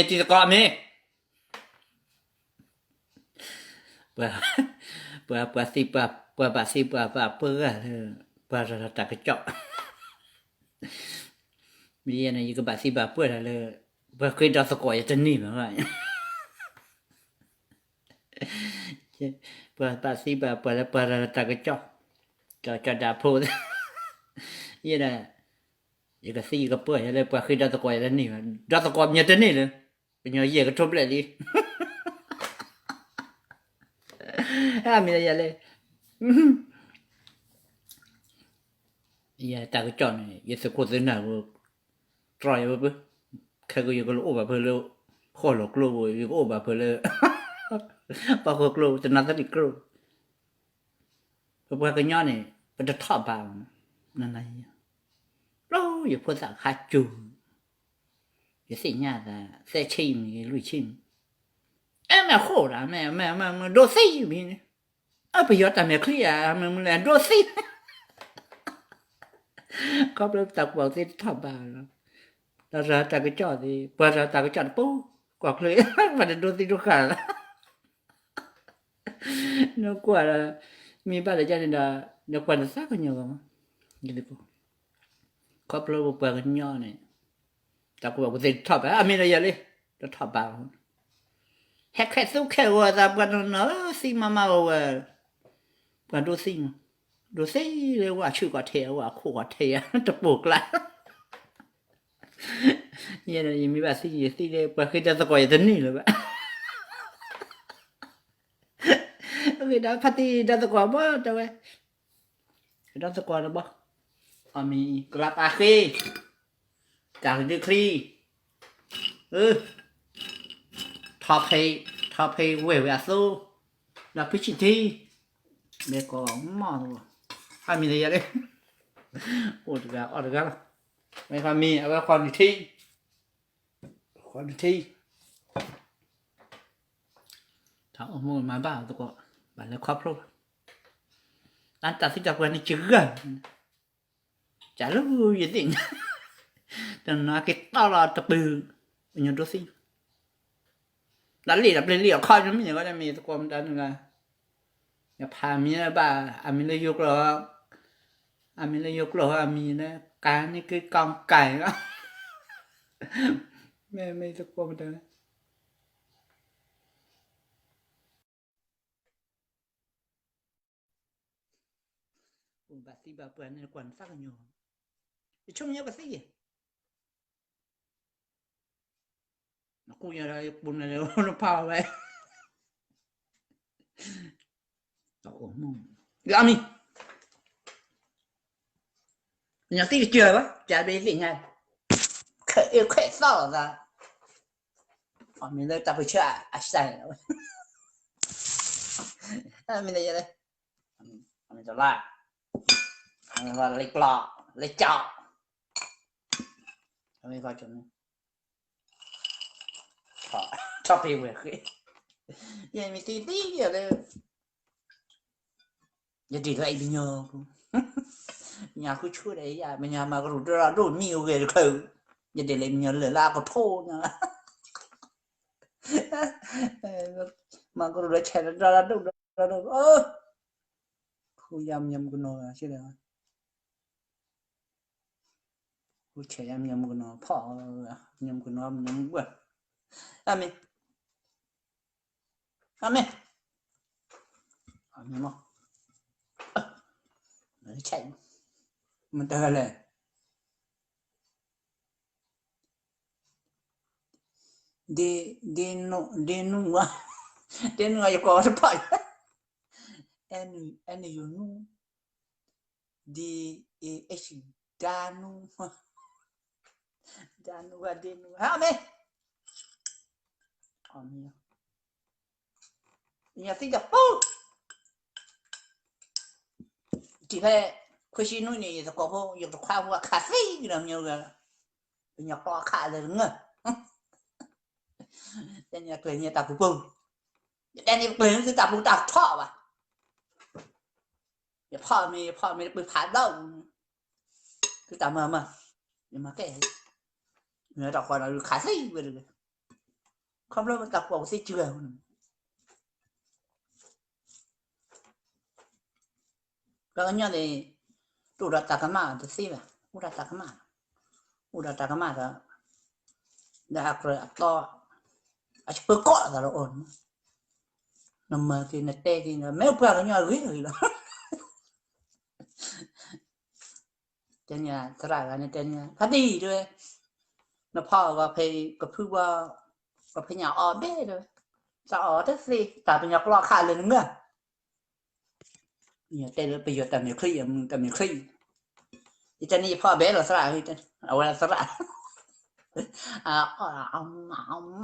chỉ có mi bữa bữa bữa si bữa si bữa ra ta cái chọ bây này cái bữa si bữa là bữa khi đó sọc quậy chân nỉ mà vậy bữa si bữa ra ta cái chọ cho đạp phô như này cái si cái bữa là bữa khi đó sọc quậy chân nỉ mà đó sọc quậy chân nỉ nữa bây giờ cái chốt lại đi mình là vậy giờ ta cái chọ này giờ sọc quậy thế nào rồi bữa cái cái cái lỗ bữa lỗ khó lỗ lỗ cái lỗ bữa lỗ bao cái lỗ cho nó rất là lỗ bữa cái nhỏ này bữa nó thọ vào nên là đâu giờ phun sáng hạt chu cái gì nhà là xe chim cái lùi chim em mà khổ là mẹ đồ xí mình à bây giờ ta mẹ khỉ à mình là đồ xí có lúc tập vào thì thọ vào ta ra ta cái trò thì bữa ra ta cái trò bố quạt lưỡi mà đồ xí đồ khả nó quả là mình bắt được cho nên là nó quan sát có nhiều không như thế có lúc bữa cái nhỏ này ta cũng bảo cái thọ vào mình là giờ đi nó thọ vào hết hết số kêu ra bạn nó xí mà bạn đồ xíเลยว่าชื่อว่าเทว่าคู่ว่าเทจะปลูกละเนี่ยนะยังมีแบบซีเลยไปคือจะสกอยตัวนี้เลยแบบคือได้พัตีได้สกอยบ่จะไปได้สกอยแล้วบ่มีกระปาคีจากที่คลีทอเพเวสู้แล้วพิชิตที่เด็กก็มอตัวมีอะไรอย่างเงี้ยโอ้ดีกันไม่ค่อยมีเอาไว้ความที่ถ้าเอามือมาบ้าตัวก็บ้านแล้วครอบครัวร้านตัดสินใจวันนี้จืดจะรู้ยังไงแต่น่าเก็ตตลอดตะปือเป็นยังตัวสิร้านหลีดับเรียวข้าวยังมีก็จะมีตะกวมดันไงอย่าพามีนะบ้าอามีเลยยกล้ออามีนะการนี่คือกองไก่ก็ไม่ตะกวมดันbà si bà bữa này quần sắc nhiều trông nhớ bà si nó cùi này bùn này nó phao vậy tổ mông gạo mi nhà si chưa quá chả biết gì nha khẽ sao ra mình đây ta phải chơi sai mình đây đây mình trở lại và lấy chọ mình vào chỗ này cho phê về khi vậy mình tí vậy đây giờ chỉ lại bây giờ nhà cứ chưa đấy à bây giờ mà có đủ nhiều về được không giờ để lại nhớ lửa la có thô nha mà có đủ chạy ra đâu khu nhầm của nó chứ nào khu chạy nhầm của nó phỏ nhầm của nó nhầm quá amen mà chạy mình ta là đi nu giờ có sự phải anh you know đi h danu và dinu amen nhà sinh gặp chỉ phải khơi xin nuôi này có vô dùng khoa qua cà phê gì làm nhiều rồi nhà to khá là đúng rồi tên nhà cười nhà tập phụ bùng tên nhà cười nó tập phụ tập thọ mà nhàพ่อมีไปผ่านđâu cứ tập mà nhưng mà cái người đọc qua là khá thích về được không lâu tập vào xây trường cái nhau thì udah takama tu sih lah udah takama dah atau asyik pekok kalau on nama thì nete thì mấy bữa cái nhau rồi là trên nhà ra là trên nhà phát đi rồi nó phò vào cái phu vào nhà ở bé rồi sao ở thế gì tại bây giờ lo khai lên nữa nhà tên bây giờ tầm nhiều khi thì trên này phò bé là sao rồi ở là sao ông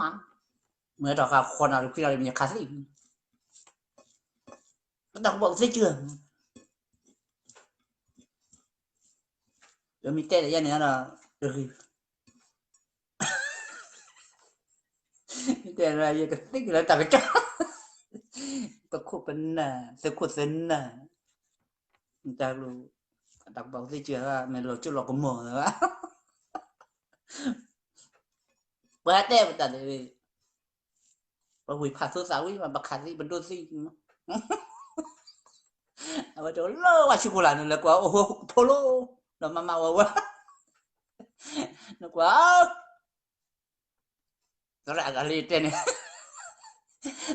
mới đó là con nào khi nào mình khai gì đọc bộ dây trường rồi mình tên là gia này là được tên là cái tích là tại cái chó cái khu bên cái khu dân người ta luôn đọc bộ dây trường là mình lo chưa lo có mồm nữa bữa tên mình tại và hủy phạt số sáu mà bạc khát gì bên đôi gì ở chỗ lơ qua chụp lại là quá ô polo nó mà màu quá nó quá nó lại là lên trên này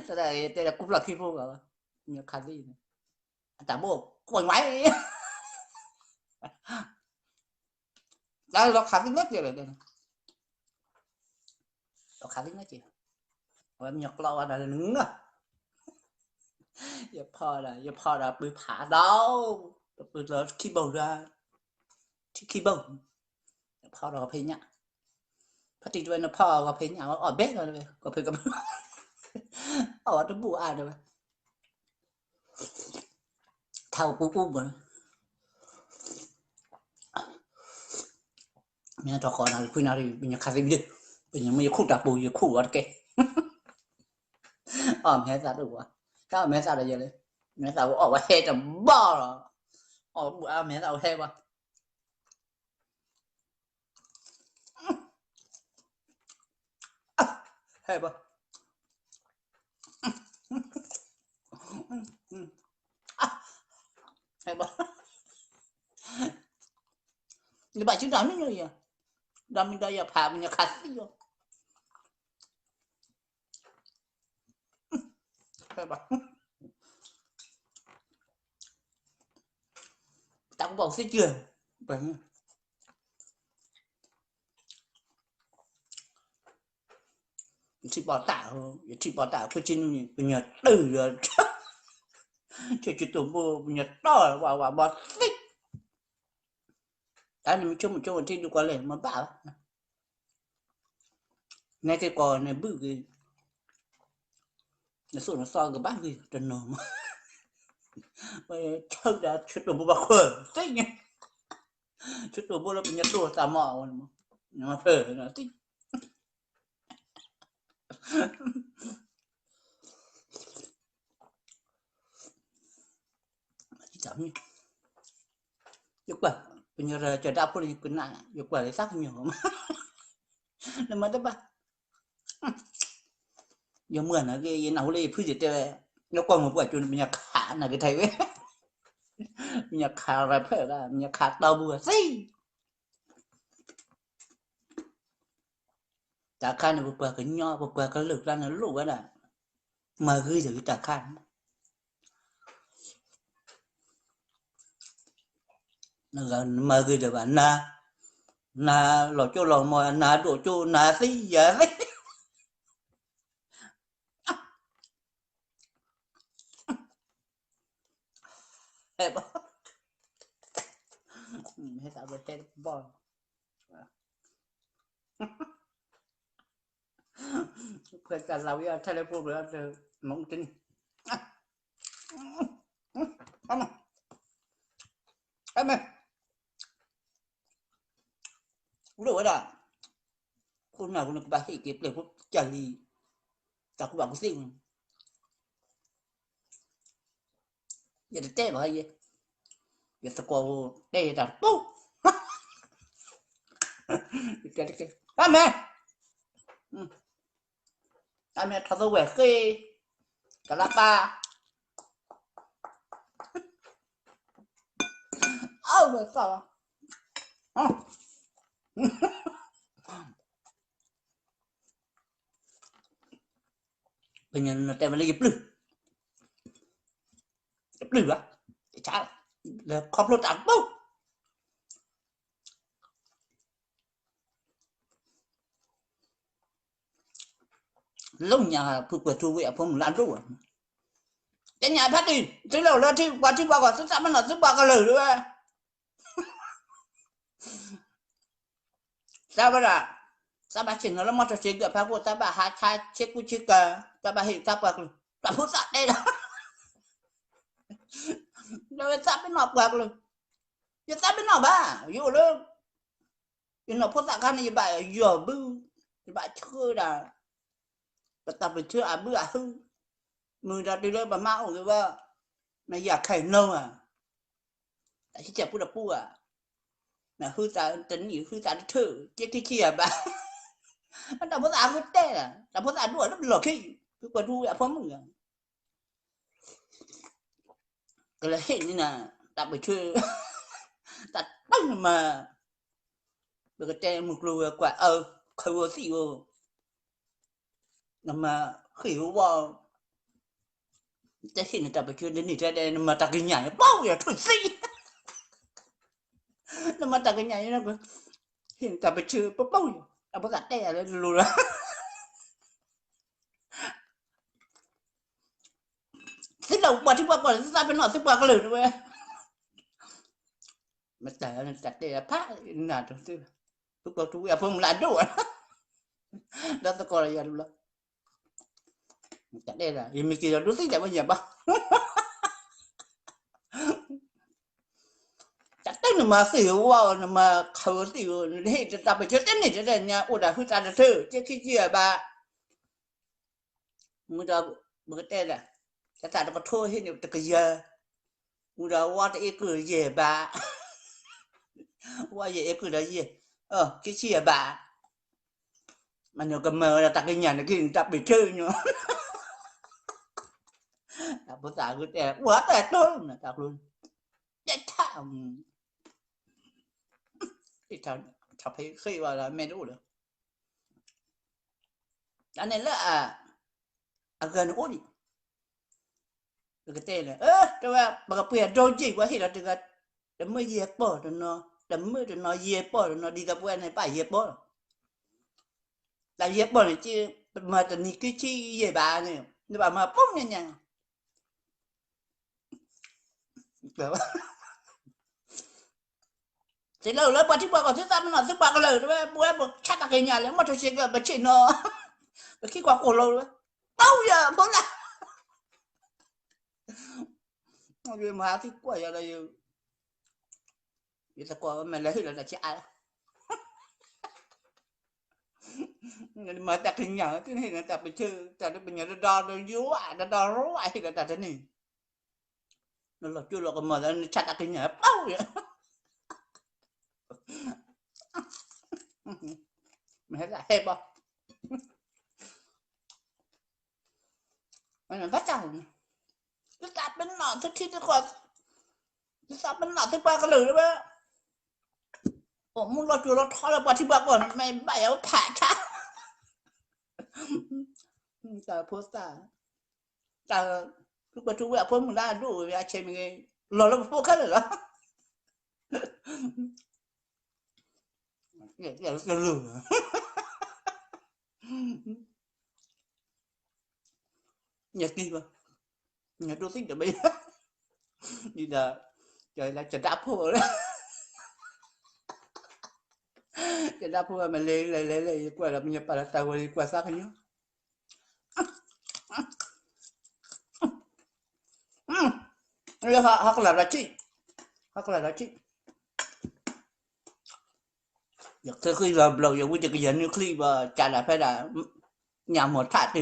nó lại tên là cũng là khi vô rồi nhiều khát gì tạm bộ quay máy đó nó khát nhất vậy này nó khát nhất chị và nhọc lo là đứng giờพอlà bị phá đâu bị là khi bầu ra khi bầuพอlà phải nhá phát triển nóพอlà phải nhá ở bếp rồi có phải cầm ở trong bùa ai rồi thao cú mà mình cho con nào khi nào thì mình khai gì đi mình mới khu đạp bùi khu ở cái mẹ ra được quá sao mẹ ra là gì đấy mẹ ra ở ngoài hè tầm bao rồi ở bữa mẹ ra hè mà hè mà hè mà như bạn chứ đắm như vậy đắm mình đây là phá mình khát gì rồi hè mà tao cũng bảo sẽ trường vậy chỉ bỏ tả thôi trên nhà từ rồi chỉ tụi mua nhà to vào bỏ tích cái này mình chung trên được qua lên mà bảo ngay cái cò này bự cái nó số nó so cái bát gì trần nổ mà chơi đã chút tụi mua bạc khờ tích nhỉ chút tụi mua là nhà to tà mò mà phở nó tích chậm như dục quả bây giờ chờ đau đi cứ nặng dục quả để sắc nhiều mà nó mà đó ba giờ mưa là cái nào lấy phứ gì thế nó còn một quả chuột nhà khá là cái thầy ấy nhà khá là phải là nhà khá đau bùa gì trả khăn là một quả cái nho một quả cái lực ra nó lụ cái là mà gửi được cái trả khăn nó gần mà gửi được bạn na lọ cho lọ mò na đổ cho na gì giờ đấy hết sao vậy hết bò cái cả lão ya telephone rồi mong tin em udah ada kung nào cũng ba cái kịp để phút trả gì ta cũng bảo cái gì giờ để té vào gì giờ ta qua đây là bố cái mẹ mẹ thằng tôi quẹt cái lá ba rồi sao bây giờ nó đem lấy dập lư á chả là không lột ăn bông lúc nhà phụ quẹt thu quẹt phong lan rú cái nhà phát đi thế nào là thì qua còn rất sao mà nó rất ba cái lời nữa sao bây giờ sao bà chỉnh nó mất chuyện gặp phải sao bà hai chiếc của chiếc sao bà hiện sao bà phút sạch đây đó rồi sao bên nọ quạt luôn chứ sao bên nọ bà vô đó bên nọ phút sạch cái này bà giờ bư bà chưa đã bà tập về chưa bư hư người ra đi lên bà mau người bà mày già khẩy nâu tại chỉ chẹp phút đập là hư ta tính gì hư ta thử chứ cái kia bà nó phút sạch cái tê là phút sạch đuổi nó lột khi cứ quạt thu phóng mọi người cái là hiện như là tập về chưa ta tăng mà được cái tên một lùi quả khởi vô xì vô mà khỉu vào cái khi người ta phải chưa đến thì ra đây mà ta cái nhà nó bao giờ thôi xì mà ta cái nhà nó hiện ta phải chưa bao giờ ta bắt tay là lùi ra thế đầu qua thì qua còn ra bên nọ thì qua cái lửa nữa mà ta đây là phát là tôi có chú em không làm đâu đó tôi coi là luôn đây là mình kia đối tính tại bây giờ bao chắc là mà xỉu vào mà khờ xỉu thì ta phải chết này cho nên nha ủa đã hư ta được thử chứ khi kia bà người ta bữa tên là ta đã có thôi hết được cái giờ người ta qua cái cửa về bà qua về cửa đó gì cái chia bà mà nhiều cái mờ là ta cái nhà này kia người ta bị chơi nữa ta bữa ta cứ tè quá tè tôi là ta luôn chết thảm thì thằng thằng thấy khi vào là mẹ đủ được cho nên là gần út đi cái tên này cho bà gặp quyền rồi chỉ quá thì là từ cái đấm mới dẹp bỏ rồi nó đấm mới rồi nó dẹp bỏ rồi nó đi gặp quen này phải dẹp bỏ là dẹp bỏ này chứ mà tận cái chi về bà này nhưng bà mà bốc nha nha thế lâu lâu bà thích bà còn thích ra nó thích bà cái lời đó bố em chắc là cái nhà lấy mà thôi chuyện bà chuyện nó khi qua cổ lâu đó bao giờ bố là người mà thích quá giờ đây người ta qua mày lấy là chạy mà ta cái nhà cái này người ta bị chơi ta nó bị nhà nó đo nó yếu nó đo rú thì người ta thế này nó là chưa là còn mà nó chặt cái nhà bao vậy mày thấy là hẹp không mày là phát chẳng cái ta bên nọ thích khi nó còn cái ta bên nọ thích qua cái lửa đó ủa muốn lo chưa lo thôi là qua thì qua còn mày bày áo thả cha ta post ta lúc mà chú post một là đủ về chơi mình lo nó post cái rồi đó giờ lửa nhật đi mà nhật đôi thích được bây như là trời là trời đáp hồ đó trời đáp hồ mà lấy qua là mình phải tao qua sát cái nhá hoặc là chị được thế khi là lâu giờ bây giờ cái dân như khi mà trả lại phải là nhà một thả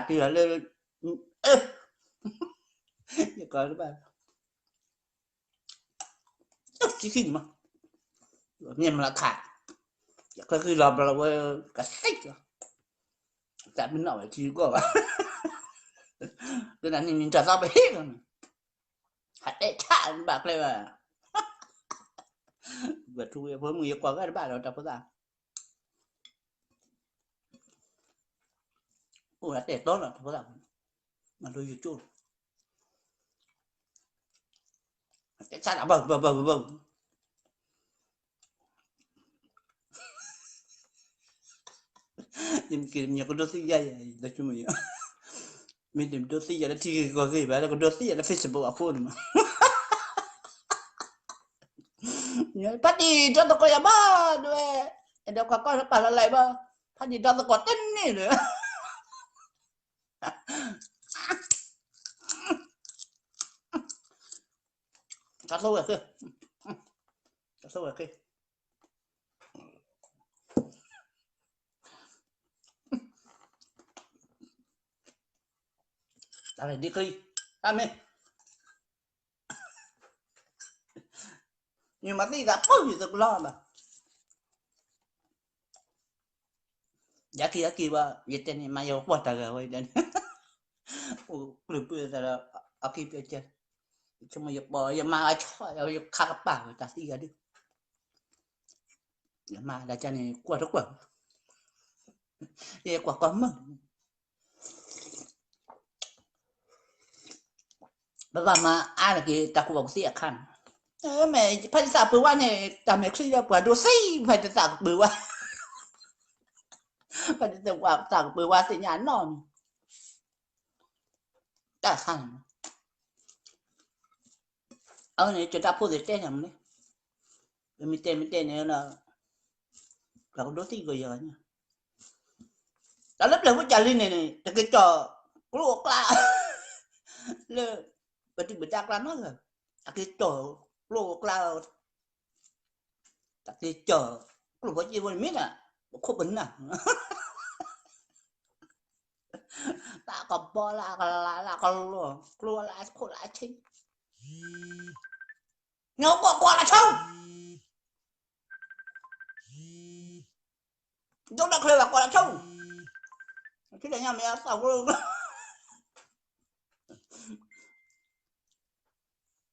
thì là lên có các bạn chỉ khi mà nhưng mà là khả có khi là cả sách rồi tại bên nào chỉ có cái này mình trả saoไปhết rồi hạt để trả bạcเลยว่ะvượt thui với người qua cái bạn đó trả có ra ủa hạt để tốt rồi có ra mà tôi yêu chút hạt để trả đã vâng nhưng kia nhiều con đôi xí dây là chúng mình tìm đôi xí là chỉ có gì vậy là con đôi xí là Facebook à phone mà nhớ bắt đi cho tôi coi ba đuôi đâu có coi nó bảo là lại ba bắt đi cho tôi có tin này nữa cắt sâu rồi kia ta phải đi khi ăn đi nhưng mà đi gặp bao nhiêu tôi lo mà giá kỳ ba vậy tên này mà yêu quá trời rồi đến được là ở kia bên trên cho mà bò giờ mà ai cho giờ khá các bạn người ta đi ra đi mà là cho này quá rất quá vậy quá quá mà bây giờ mà ai là cái ta cũngบอกเสียคันmẹ phải sao bữa qua này ta mẹ khi ra quả đồ xí phải sao bữa qua phải sao bữa qua thì nhà ngon ta khăn ở này cho ta phụ được tên nhầm đấy mình tên này là con đồ xí rồi giờ nha ta lấp lên cái trà linh này cái trò luộc la le bữa ta làm nó rồi cái trò luộc la cái trò luộc cái gì vậy biết à không bình à ta còn bò là còn lùa lại khổ lại chính nó quả là xong chúng ta khơi là quả là xong cái này nhà mẹ sao luôn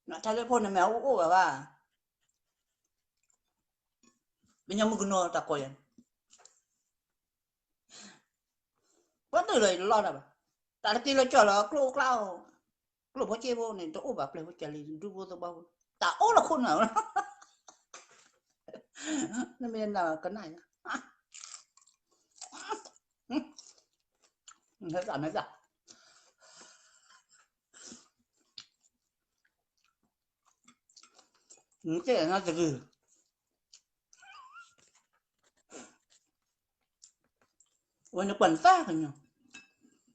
nó telephone này mẹ ú à ba bây giờ mình nói ta coi quá từ lời lo đâu ta đã kêu cho là kêu cloud kêu bao nhiêu này tôi ú bạcเลยว่าจะรีดูvô tôi bao ta ú là khôn nào nên bên là cái này hết rồi cái này nó từ ôi nó quần xa rồi nhỉ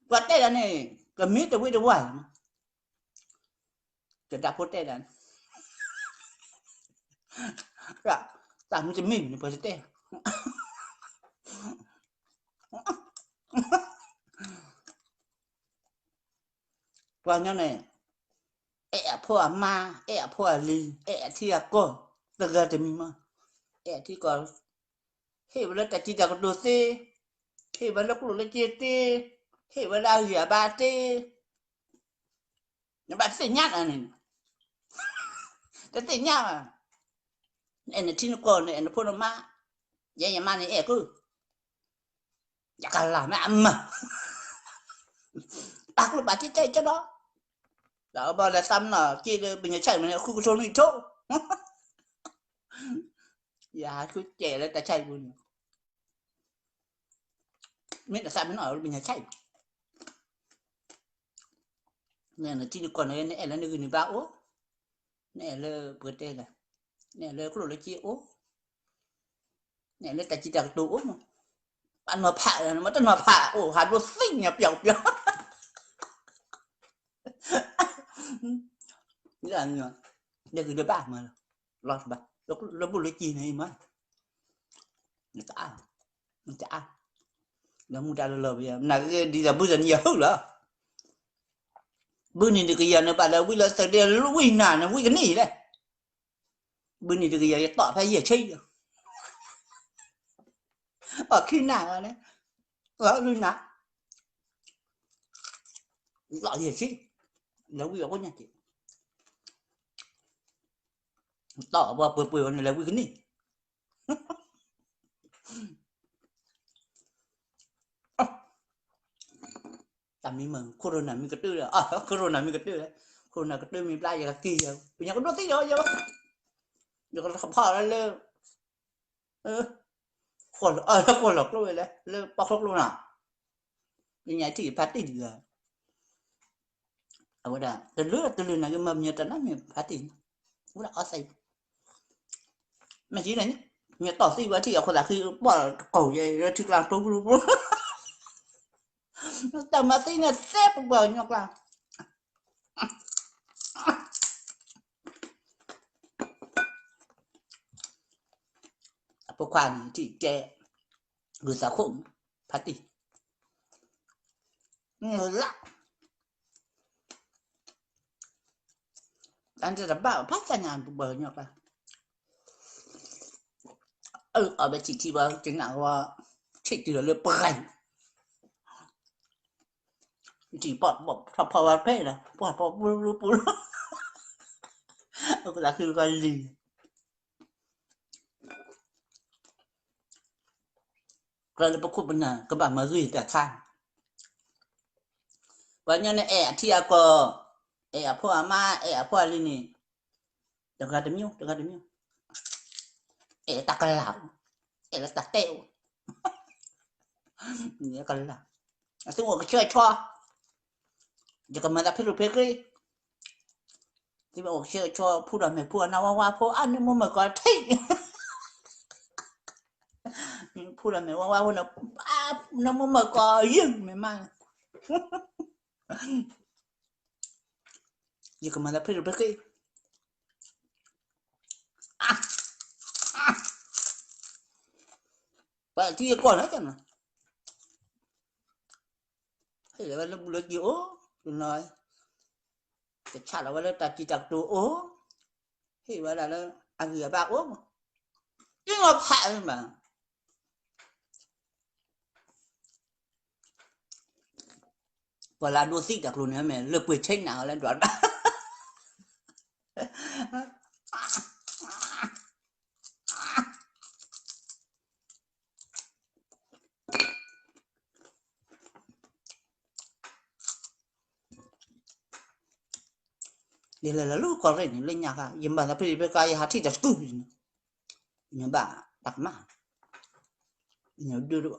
vật đây là này cầm mít tôi biết đâu vậy cái đạp phốt đây là tạm nó chỉ mỉm nó phải thế vào nhau nàyพ่อมาพ่อลีที่ก็ตะกะจะมีมาที่ก็เฮ้ยเวลาแต่จีจะก็ดูสิเฮ้ยเวลากูเลยจีตีเฮ้ยเวลาเหยียบาตีเนี่ยบาตียักษ์อันนี้แต่ตียักษ์อ่ะเนี่ยที่นกเนี่ยพ่อมายังมาเนี่ยกูอยากกันละแม่ammaตักลูกบาตีใจจะđó đó bao là xăm là kia bây giờ chạy mà khu số này chỗ dạ cứ trẻ lên ta chạy luôn biết là sao mới nói bây giờ chạy nên là chỉ còn này là người bảo này là bữa tây là này là có là chia ố này là ta chỉ đặt đồ mà ăn mà phạ mà tên mà phạ ồ hạt vô xinh nhập dọc là để người bạn mà lo bạn nó bù lấy chi này mà người ta nó mua ra lờ bây giờ là đi ra bây giờ nhiều hơn nữa bây giờ cái giờ nó bạn là bây giờ từ đây lúc win nào nó win cái gì đấy bây giờ cái giờ tỏ phải gì chơi ở khi nào đấy ở lúc nào rõ gì chứ là quy có nhà chị tỏ vào bữa này là quy cái gì tạm mi mừng corona mi cái tư là corona mi cái tư đấy corona cái tư mi play giờ kỳ giờ bây giờ có đốt tí rồi giờ có phò ra lên còn lọc luôn đấy lên bóc lọc luôn à đi nhảy chỉ phát tiền rồi ở đây từ lứa này cái mầm như thế nào mình phát tiền cũng đã có xây mà chỉ này nhé mình tỏ xí quá chỉ ởคนละคือbỏ cổ vậy rồi trực làm trống luôn tầm mà tí là xếp vào nhọc là bộ khoản chỉ trẻ người xã khủng phát tỷ người lạ anhจะbảo phát ra nhà bờ nhọc là ở bên chỉ vào chính là chỉ từ lượt bành chỉ bỏ phò vào phê là bỏ bù làคือกันลีก็เลยประคุบนะก็แบบมาลุยแต่ข้างวันนี้เนี่ยที่อาก็พ่ออาม่าพ่อลินี่เดี๋ยวกันเดี๋ยวตักกระหล่ำแล้วตักเต้วเนี่ยกันละซึ่งผมก็ช่วยชั่วเดี๋ยวก็มาดับเพลุเพกเลยที่บอกช่วยชั่วพูดอะไรไม่พูดนะว่าพูดอันนี้มันเหมือนกันที่พูดอะไรไม่ว่าวันนั้นน้ำมันเหมือนกันยิ่งไม่มากเดี๋ยวก็มาดับเพลุเพกเลยvà thì còn hết chẳng hay là nó được gì ố nói cái chả là nó ta chỉ đặt đồ ố thì vậy là nó ăn gì bạc ố mà nhưng mà phải mà và là đua xích đặt luôn nữa mẹ lực quyền tranh nào lên đoạn đây là lúc còn rảnh lên nhà cả nhưng mà nó phải bị cái hạt thịt đặt cừu nhưng bà đặt mà nhưng đưa được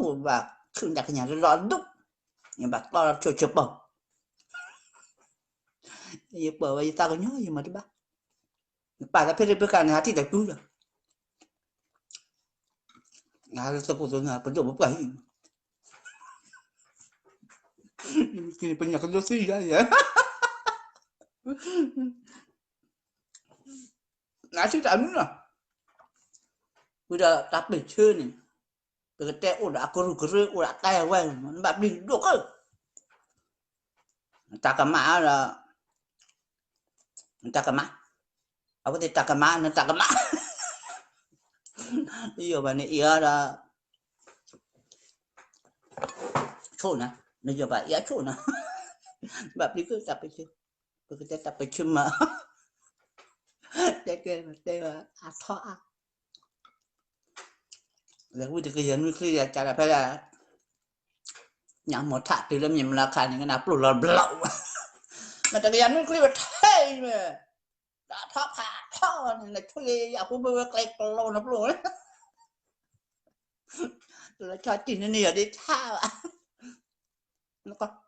một bà thường đặt nhà nó đúc nhưng bà to chụp bầu nhưng bởi vì ta có nhớ gì mà đi bác bà đã phải bị cái hạt thịt đặt cừu rồi nhà sao có rồi bây giờ một cái thì bây giờ có đôi gì vậy nãy chứ trả nữa bây giờ đặc biệt chưa này từ cái teo đã có rực đã tay quay nó bạn đi được cơ ta cả mã là ta cả mã ở cái ta cả mã nó ta cả mã bây giờ bạn này ia là chỗ nè bây giờ bạn ia chỗ nè bạn đi cứ tập chưa cái tập chưa mà đây là thọ là quy cái dân khi là chả là phải là nhà một thạ từ lâm nhầm là khai những cái nào lù lậu mà cái dân khi mà thay mà đã thọ hạ thọ này thuê nhà cũng bơ cái lô nó lù đấy là cho chị nó nè đi tha nó có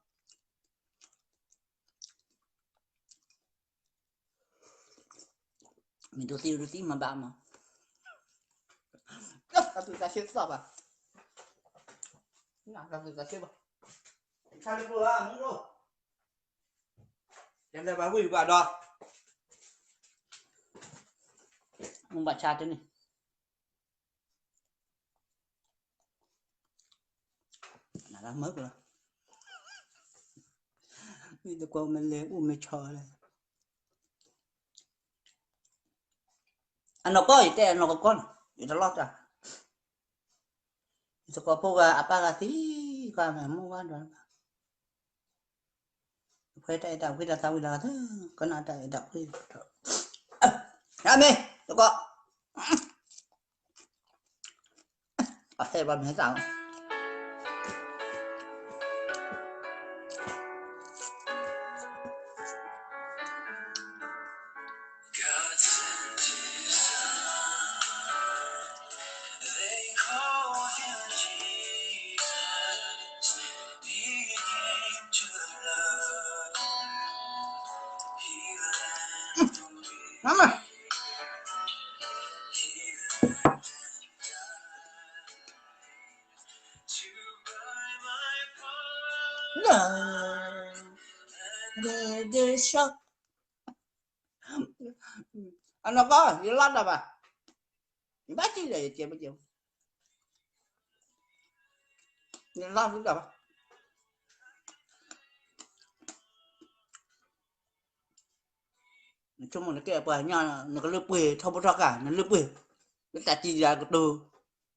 mình tôi tiêu mà bạn mà tôi ta xếp sọp à nào làm ta xếp à sao đi vừa à muốn rồi em đây bà quỳ bà đo ông bà cha thế này là đã mất rồi bây giờ qua mình lấy mình cho này nó có gì thế nó có con itu lót à itu kok apa sih kamu mau kan phải đây đọc cái là tao là thế con nào đây đọc cái à mẹ tôi có à thế bà mẹ sao mama the shock anh nó có gì lắm đâu bà bác chi để chị bây giờ gì lắm cũng đâu chung một cái bà nhau nó có lớp quê không có cả nó lớp quê nó ta chỉ ra cái đồ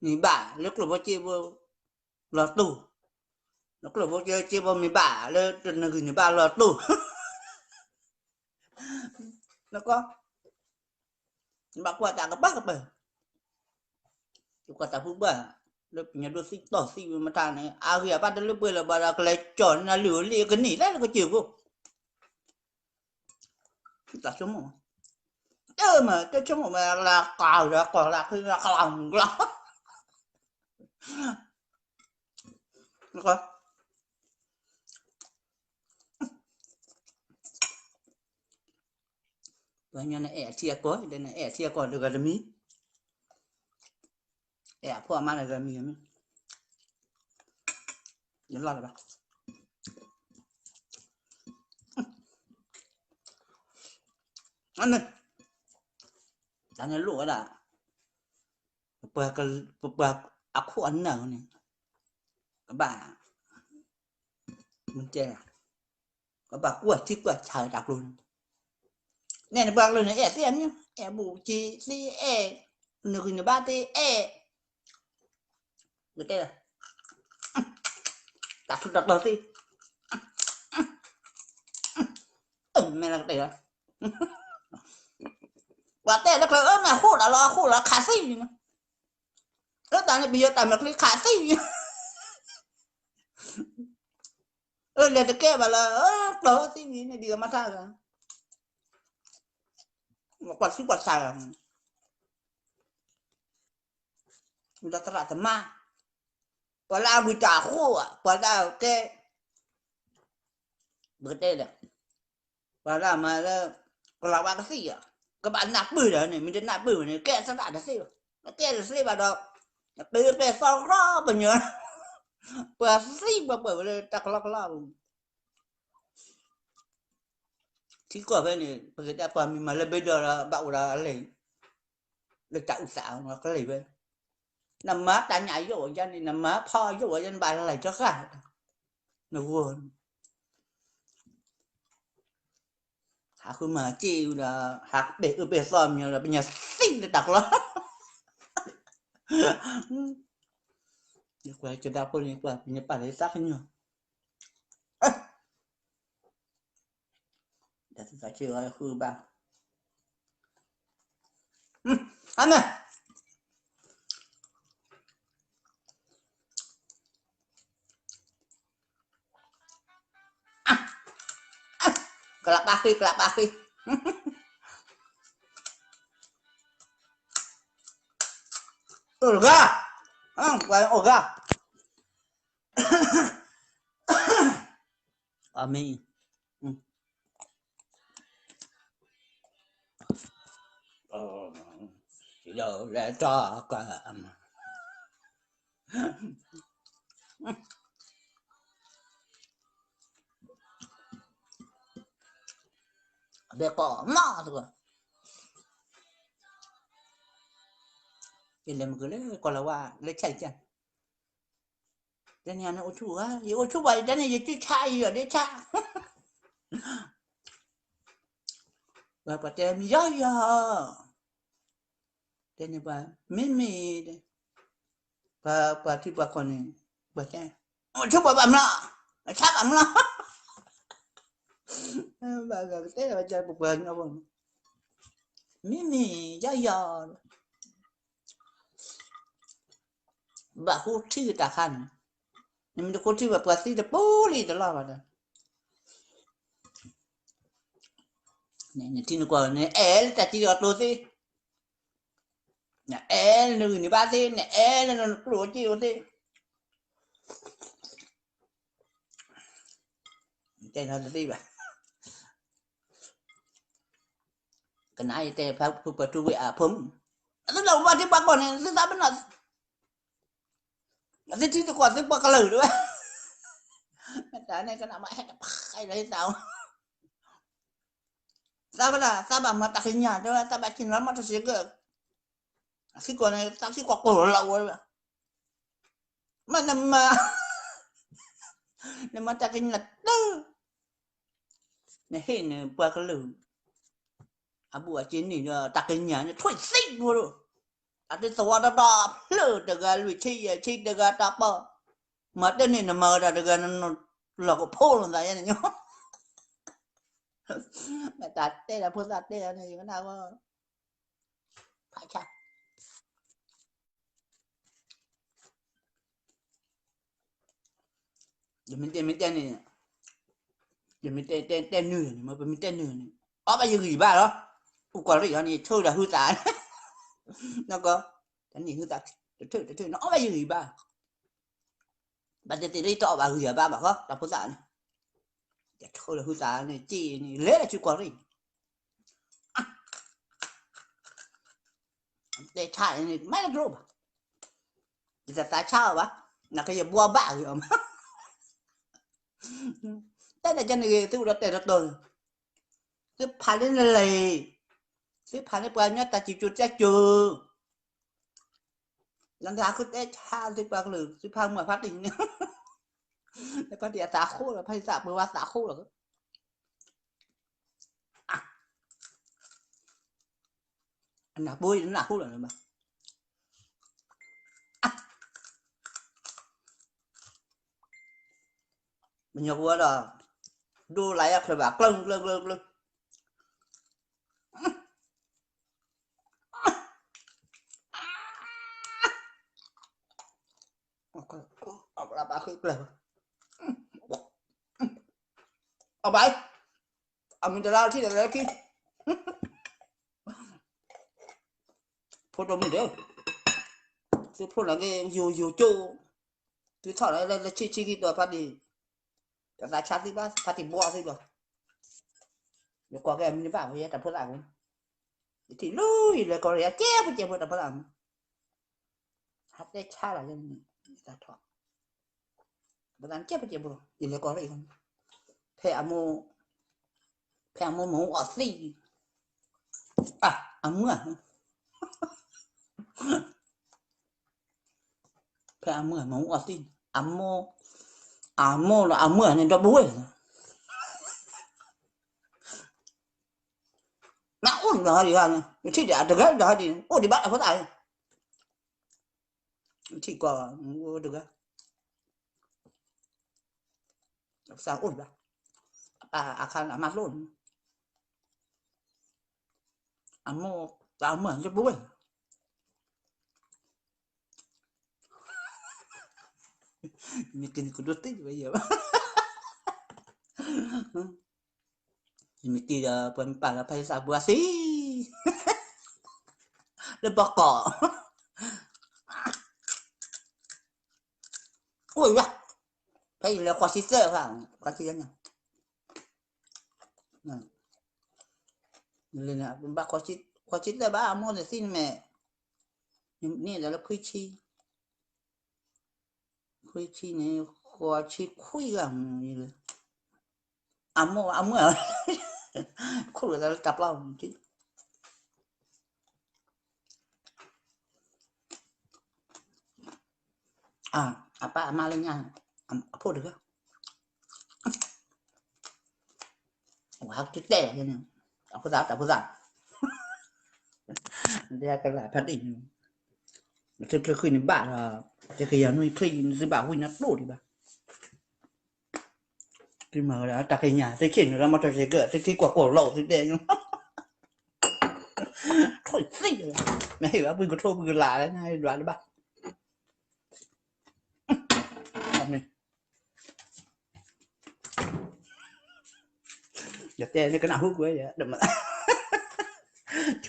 nhìn bà lúc là bao nhiêu là tù lúc là bao nhiêu bao mình bà lên nó gửi người bà là tù nó có bà qua ta có bắt cái bà qua ta phú bà lớp nhà đôi xích tỏ xích mà ta này à ghi bắt lớp quê là bà là cái chọn là lửa liền cái nỉ đấy là cái chiều vô ta xuống một mà cái chỗ mà là cào ra còn là khi là lòng lắm nó coi và nhà này ẻ chia có đây này ẻ chia còn được gần mí ẻ phô mà là gần mí nhớ lo là anh này ta nhớ lụa đã bờ áo khuẩn nào này các bà mình chơi các bà quật thích quật trời đọc luôn này là bạc luôn này ẻ tiền nhá ẻ bù chi si ẻ nửa người ba tê ẻ được đây là đặt đặt đầu tiên mày là đây rồi và tê là cái mà khô là khá xinh ớt ta này bây giờ ta mặc cái khá xinh là cái mà là đó xinh này đi mà sao rồi quạt xài người ta tara tama wala buta khô à wala cái bữa đây là wala mà là ba cái gì à các bạn nạp bự rồi này mình đến nạp bự này kẹt sao đã được xíu kẹt được xíu vào đó bự bự sau đó bao nhiêu bữa xíu bự lên tắc lắc thì có bên này bây giờ qua mình mà lên bây giờ là bạo là lấy chạy xạo mà cái lấy bên nằm má đã nhảy rồi cho nên nằm má pho rồi cho bà lại cho cả nó buồn hả khi mà chiều là hạt để ở bên xóm như là bây giờ xinh để đặt lắm như vậy cho đau con như vậy như bà lấy sắc nhiều để chúng ta chơi hư ba anh này kelak baki olga quay olga amin chỉ đâu để cho cả để có mỏ thôi thì làm cái đấy còn là qua lấy chạy chân cái nhà nó ô chú vậy cái này chứ chạy ở đây chạy và bà tem gió thế này bà mì bà thì bà còn bà tem ô chú bà bấm nó chắc bấm nó bà gần thế là chơi một bên đâu rồi mimi gió bà cô thi ta khăn nhưng mà cô thi bà thi được bố đi đó là bà này thi nó qua này ta thi được đồ gì nè nữ ba gì nè nó đồ chi đồ gì cái nào đi bà cái này thì phải phải chú ý à phum tức là bà thì bà còn này tức là bên nào thì thi được qua thì bà cái lời nữa cái này cái nào mà hay đấy sao sao bà mà đặt nhà cho ta bà chỉ nói mà sẽ cái khi còn này ta khi qua cổ lậu rồi mà nằm mà ta cái nhặt tư này hết này qua cái lời à bữa trên này ta cái nhà nó thôi xinh rồi à cái số đó đó lỡ được lùi chi được đạp bờ mà tên này nó mờ ra được nó là có phô luôn vậy này nhá mẹ ta tên là phô ta tên là này cái nào phải chăng giờ mình tên này giờ mình tên nửa này mà mình tên nửa này ở bây giờ gì ba đó quả gì này thôi là hư tải nó có cái gì hư tải thôi nó bây giờ gì ba bạn thì đi trọ bà hư ba bảo không đọc phô tải thôi là hư tải này chi này lẽ là chưa quả gì để chạy này mấy cái rồi thì tại sao bà là cái gì bua bạ rồi mà thế là cho này tôi đã để rồi cái phá lên này cái phá lên bao nhiêu ta chỉ chuột chắc chưa lần ra cứ để cha thì bao lử cái phá mà phát định cái phát địa xã khô là phải xã bờ ba xã khô là anh nào bôi nó nào khô là mà mình nhớ qua rồi đua lại phải bạc lưng là bà khơi là bài mình ra thì là cái photo mình đấy cái photo là cái dù châu cái thọ này là chi cái đồ phát đi ra chat đi ba phát đi bua thôi rồi nếu có cái mình bảo vậy tập phật làm thì lui là có thể chép với chép với tập phật làm hát để cha là nhân ta thọ bữa ăn chép với chép rồi thì là có gì không phe mù ở xì à mưa phe mù ở xì mô là mưa nên cho búi nó ổn rồi thì là thì để được hết rồi thì ổn thì bắt có tài chỉ có được sao ổn ra khăn là mặt luôn mô là mưa cho búi mình kinh có đốt tích bây giờ mình kia phần bản là phải sao bữa xí để bỏ cỏ ui ra phải là quả xí sơ hả quả xí nhá nên là bà quả xí là bà mua để xin mẹ nè là khuy chi này quả chi khuy gầm như mô à khuy là tập lòng chứ apa malingnya apa được wow chết đẻ thế này aku tak dia cái lại phát định cái khi này bạn là cái khi nó khi nó bảo huy nó đổ đi bà cái mở đã đặt cái nhà tới chỉnh ra mà tôi sẽ gỡ tới khi quả cổ lậu thì để thôi xí mẹ hiểu không, có thô vừa là đấy này đoán được bạn này giờ tên cái nào hút quế vậy đừng mà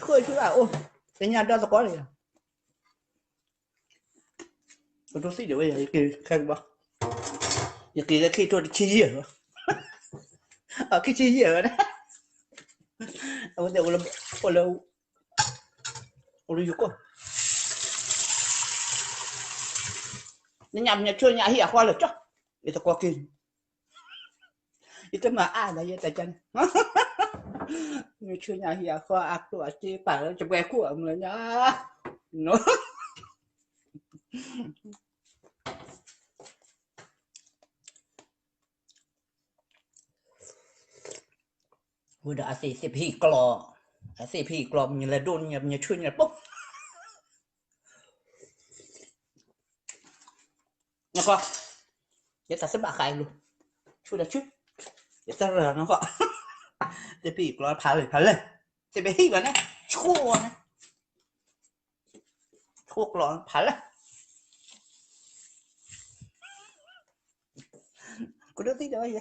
khơi chứ nào ôi cái nhà đó có gì tôi xí được bây giờ kia khen bao giờ kia khi tôi chi gì rồi ở cái chi gì rồi đấy ông đều là ôi rồi nó nhầm nhà chưa nhà hiểu qua được chứ để tao qua kia itu mah ada ya tajan chưa nhà hiểu qua aku chỉ phải cho bé của ông là nhá nó vừa đã xì phi clò xì phi clò như là đôn như chưa nhà bốc nha con vậy ta sẽ bạc khai luôn chưa đã chút vậy ta rờ nó gọi xì phi clò phá lên xì phi vào này chua clò phá lên có đứa tí đâu vậy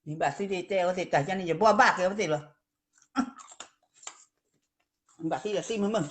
những bà xí đi teo thì cả cho nên giờ bo bạc cái gì rồi bà xí là xí mới mừng